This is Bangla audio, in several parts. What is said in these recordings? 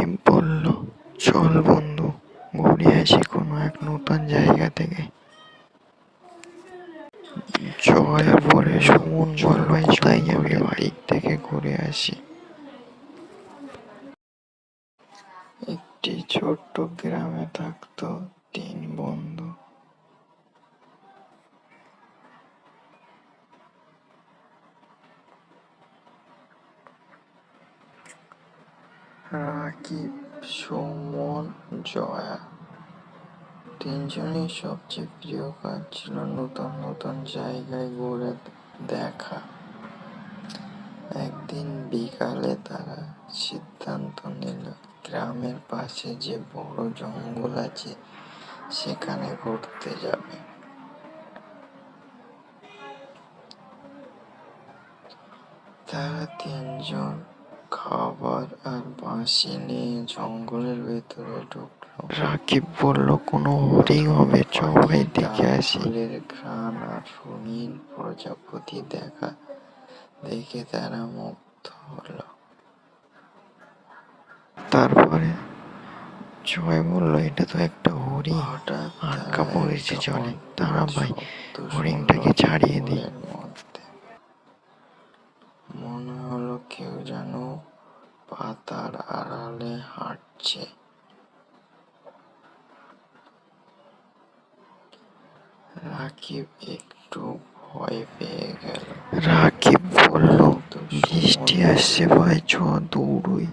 রাকিব বলল, চল বন্ধু, ঘুরে আসি কোনো এক নতুন জায়গা থেকে। জয় বলে, সুমন বল, ভাই কোথায় যাবি? দিক থেকে ঘুরে আসি। একটি ছোট্ট গ্রামে থাকতো তিন বন্ধু। রাকিব, সুমন, জয়া। তিনজনের সবচেয়ে প্রিয় কাজ ছিল নতুন নতুন জায়গায় ঘুরে দেখা। একদিন বিকালে তারা সিদ্ধান্ত নিল গ্রামের পাশে যে বড় জঙ্গল আছে সেখানে ঘুরতে যাবে। তারা তিনজন খাবার আর বাঁশি নিয়ে জঙ্গলের ভেতরে ঢুকলো। রাকিব বলল, কোনো হরিণ হবে, সবাই দেখে আসি। ফুলের ঘ্রাণ আর রঙিন প্রজাপতি দেখে তারা মুগ্ধ হলো। তারপরে জয় বলল, এটা তো একটা হরিণ, হঠাৎ আটকা পড়েছে জলে, তারা ভাই হরিণটাকে ছাড়িয়ে দিই। মনে হলো কেউ যেন পাতার আড়ালে হাঁটছে। রাকিব একটু ভয় পেয়ে গেল। রাকিব বলল, বৃষ্টি আসছে ভাই, চ দৌড়ই।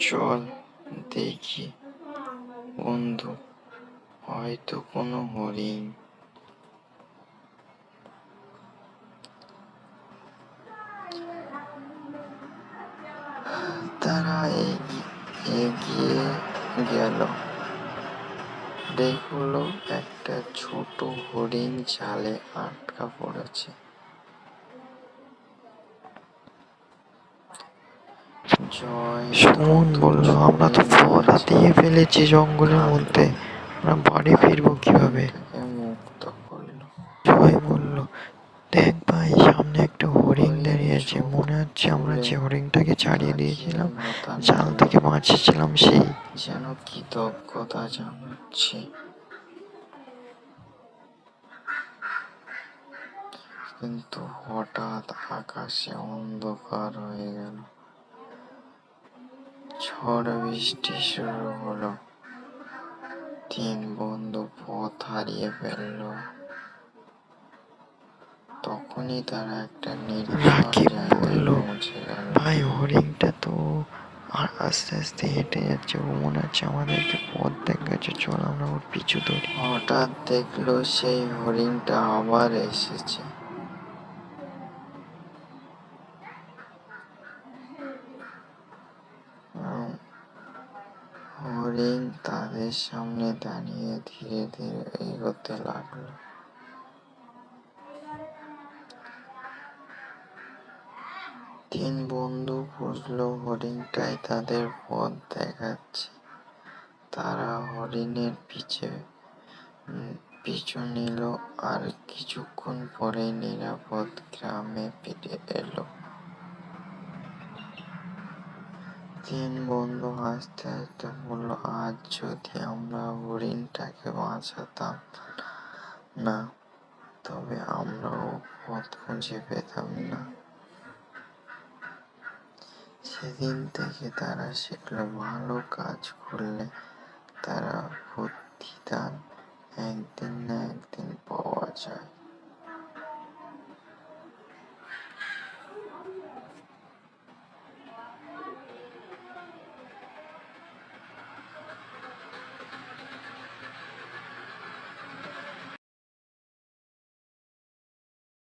চল দেখি বন্ধু, হয়তো কোনো হরিণ। তারা এগিয়ে গেল, দেখলো একটা ছোট হরিণ জালে আটকা পড়েছে। সুমন বলল, আমরা তো পথ হারিয়ে ফেলেছি জঙ্গলের মধ্যে, আমরা বাড়ি ফিরবো কিভাবে? মুক্ত করলো। জয় বলল, দেখ ভাই, সামনে একটা হরিণ দাঁড়িয়ে আছে, মনে হচ্ছে আমরা যে হরিণটাকে ছাড়িয়ে দিয়েছিলাম, জাল থেকে বাঁচিয়েছিলাম সেই। যেন কৃতজ্ঞতা জানাচ্ছে। কিন্তু হঠাৎ আকাশে অন্ধকার হয়ে গেল, ঝড় বৃষ্টি শুরু হলো। তিন বন্ধু পথ হারিয়ে ফেলল। তখনই তারা একটা রাকিব বলল, ভাই হরিণটা তো আস্তে আস্তে হেঁটে যাচ্ছে, ও মনে হচ্ছে আমাদেরকে পথ দেখাচ্ছে, চল আমরা ওর পিছু ধরি। হঠাৎ দেখলো সেই হরিণটা আবার এসেছে। হরিণ তাদের সামনে দাঁড়িয়ে ধীরে ধীরে এগোতে লাগলো। তিন বন্ধু বুঝলো হরিণটাই তাদের পথ দেখাচ্ছে। তারা হরিণের পিছু নিল আর কিছুক্ষণ পরে নিরাপদ গ্রামে ফিরে এলো। তিন বন্ধু হাসতে হাসতে বলল, আজ যদি আমরা হরিণটাকে বাঁচাতাম না, তবে আমরাও পথ খুঁজে পেতাম না। সেদিন থেকে তারা শিখলো, ভালো কাজ করলে তারা প্রতিদান একদিন না একদিন পাওয়া যায়।